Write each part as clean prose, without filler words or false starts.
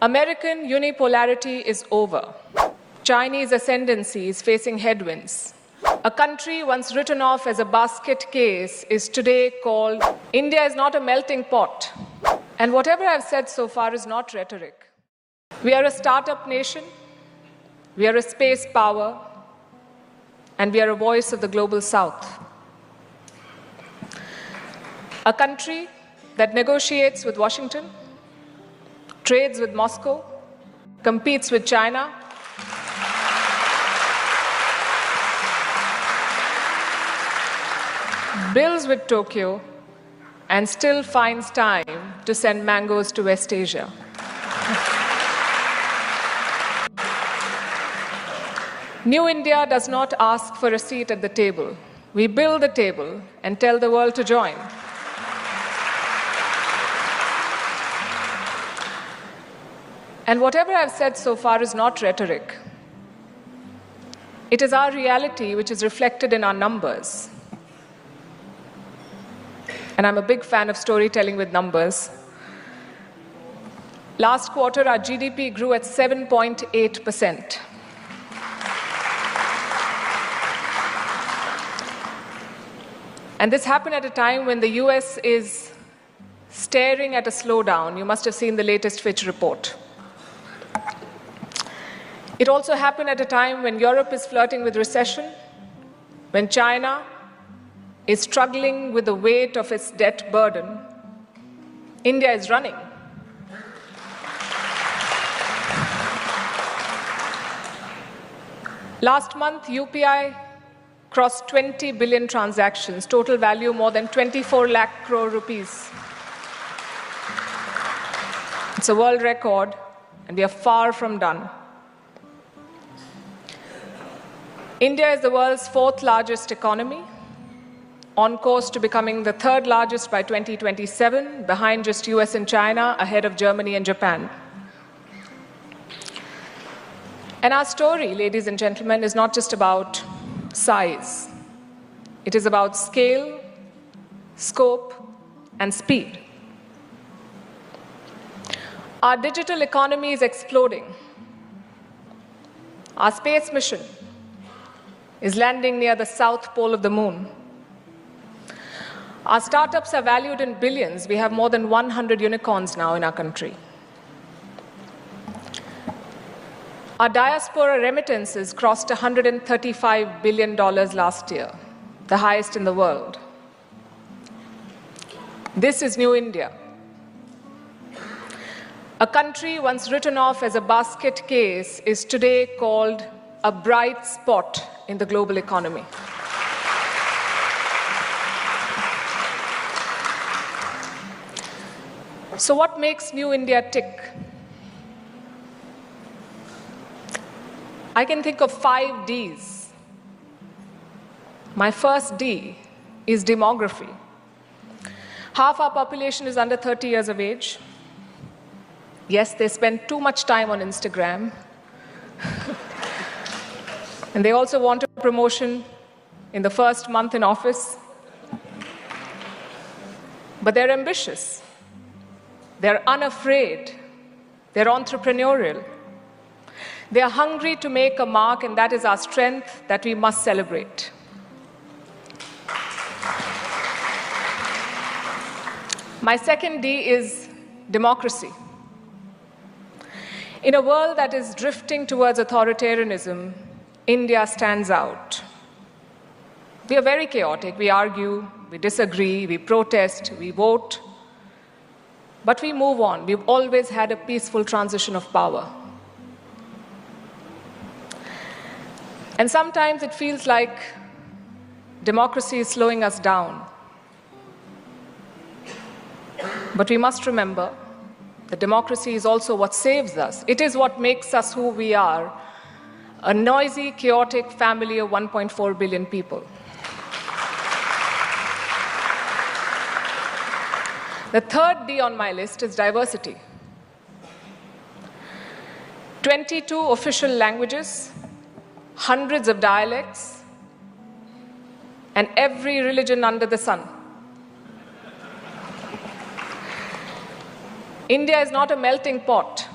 American unipolarity is over. Chinese ascendancy is facing headwinds. A country once written off as a basket case is today called India is not a melting pot. And whatever I've said so far is not rhetoric. We are a startup nation, we are a space power, and we are a voice of the global south. A country that negotiates with Washington, trades with Moscow, competes with China, builds with Tokyo, and still finds time to send mangoes to West Asia. New India does not ask for a seat at the table. We build the table and tell the world to join. And whatever I've said so far is not rhetoric. It is our reality which is reflected in our numbers. And I'm a big fan of storytelling with numbers. Last quarter, our GDP grew at 7.8%. And this happened at a time when the US is staring at a slowdown. You must have seen the latest Fitch report. It also happened at a time when Europe is flirting with recession, when China is struggling with the weight of its debt burden. India is running. Last month, UPI crossed 20 billion transactions, total value more than 24 lakh crore rupees. It's a world record, and we are far from done. India is the world's fourth largest economy, on course to becoming the third largest by 2027, behind just US and China, ahead of Germany and Japan. And our story, ladies and gentlemen, is not just about size. It is about scale, scope, and speed. Our digital economy is exploding. Our space mission is landing near the south pole of the moon. Our startups are valued in billions. We have more than 100 unicorns now in our country. Our diaspora remittances crossed $135 billion last year, the highest in the world. This is New India. A country once written off as a basket case is today called a bright spot in the global economy. So what makes New India tick? I can think of 5 Ds. My first D is demography. Half our population is under 30 years of age. Yes, they spend too much time on Instagram. And they also want a promotion in the first month in office. But they're ambitious. They're unafraid. They're entrepreneurial. They are hungry to make a mark, and that is our strength that we must celebrate. My second D is democracy. In a world that is drifting towards authoritarianism, India stands out. We are very chaotic. We argue, we disagree, we protest, we vote. But we move on. We've always had a peaceful transition of power. And sometimes it feels like democracy is slowing us down. But we must remember that democracy is also what saves us. It is what makes us who we are, a noisy, chaotic family of 1.4 billion people. The third D on my list is diversity. 22 official languages, hundreds of dialects, and every religion under the sun. India is not a melting pot.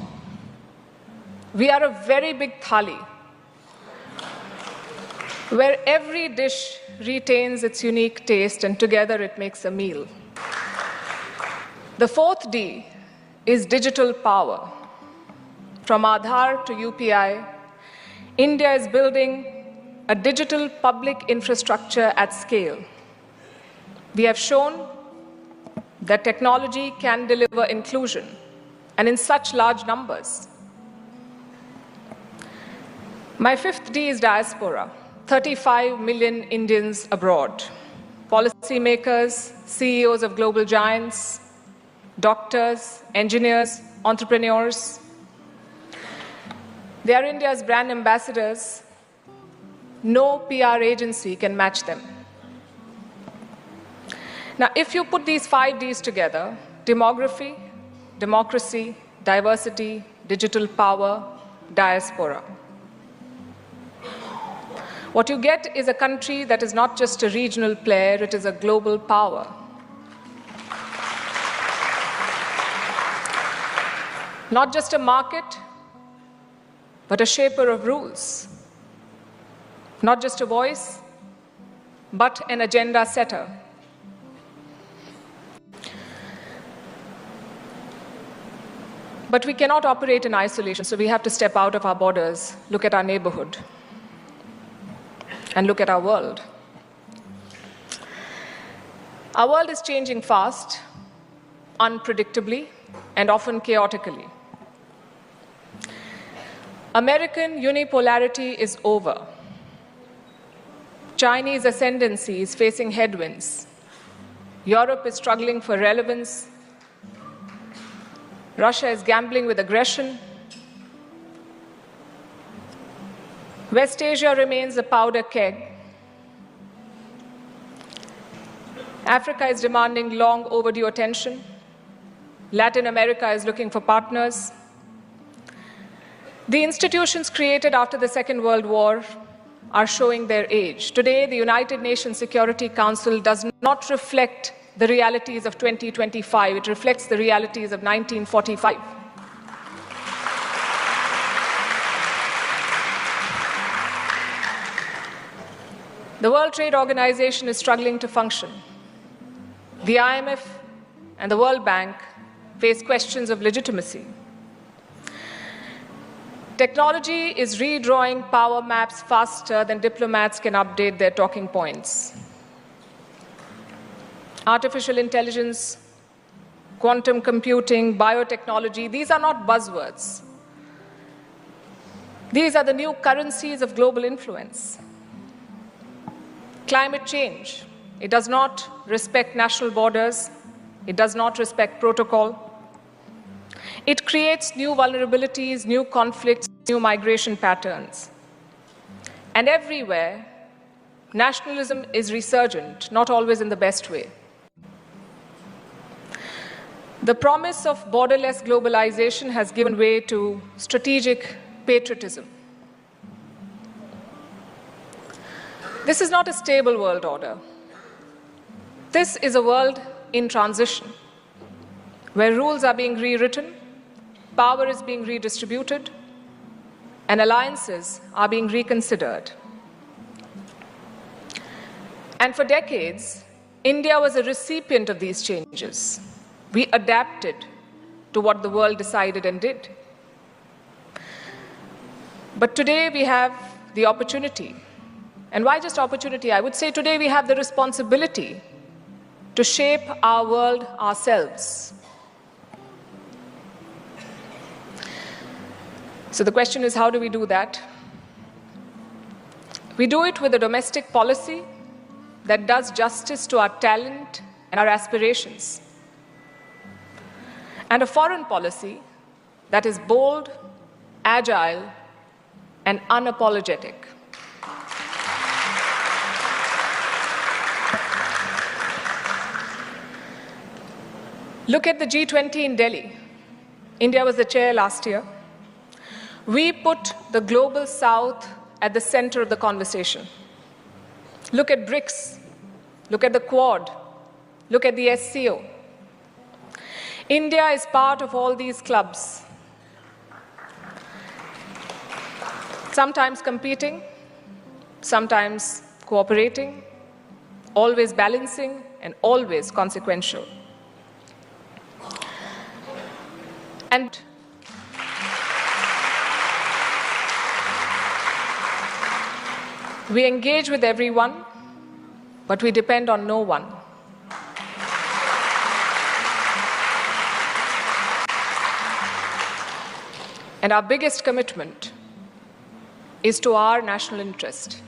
We are a very big thali, where every dish retains its unique taste and together it makes a meal. The fourth D is digital power. From Aadhaar to UPI, India is building a digital public infrastructure at scale. We have shown that technology can deliver inclusion, and in such large numbers. My fifth D is diaspora. 35 million Indians abroad. Policymakers, CEOs of global giants, doctors, engineers, entrepreneurs. They are India's brand ambassadors. No PR agency can match them. Now, if you put these 5 Ds together, demography, democracy, diversity, digital power, diaspora, what you get is a country that is not just a regional player, it is a global power. Not just a market, but a shaper of rules. Not just a voice, but an agenda setter. But we cannot operate in isolation, so we have to step out of our borders, look at our neighborhood, and look at our world. Our world is changing fast, unpredictably, and often chaotically. American unipolarity is over. Chinese ascendancy is facing headwinds. Europe is struggling for relevance. Russia is gambling with aggression. West Asia remains a powder keg. Africa is demanding long overdue attention. Latin America is looking for partners. The institutions created after the Second World War are showing their age. Today, the United Nations Security Council does not reflect the realities of 2025. It reflects the realities of 1945. The World Trade Organization is struggling to function. The IMF and the World Bank face questions of legitimacy. Technology is redrawing power maps faster than diplomats can update their talking points. Artificial intelligence, quantum computing, biotechnology, these are not buzzwords. These are the new currencies of global influence. Climate change, it does not respect national borders, it does not respect protocol. It creates new vulnerabilities, new conflicts, new migration patterns. And everywhere, nationalism is resurgent, not always in the best way. The promise of borderless globalization has given way to strategic patriotism. This is not a stable world order. This is a world in transition, where rules are being rewritten, power is being redistributed, and alliances are being reconsidered. And for decades, India was a recipient of these changes. We adapted to what the world decided and did. But today we have the opportunity. And why just opportunity? I would say today we have the responsibility to shape our world ourselves. So the question is, how do we do that? We do it with a domestic policy that does justice to our talent and our aspirations, and a foreign policy that is bold, agile, and unapologetic. Look at the G20 in Delhi. India was the chair last year. We put the global south at the center of the conversation. Look at BRICS. Look at the Quad. Look at the SCO. India is part of all these clubs. sometimes competing, sometimes cooperating, always balancing, and always consequential. And we engage with everyone, but we depend on no one. And our biggest commitment is to our national interest.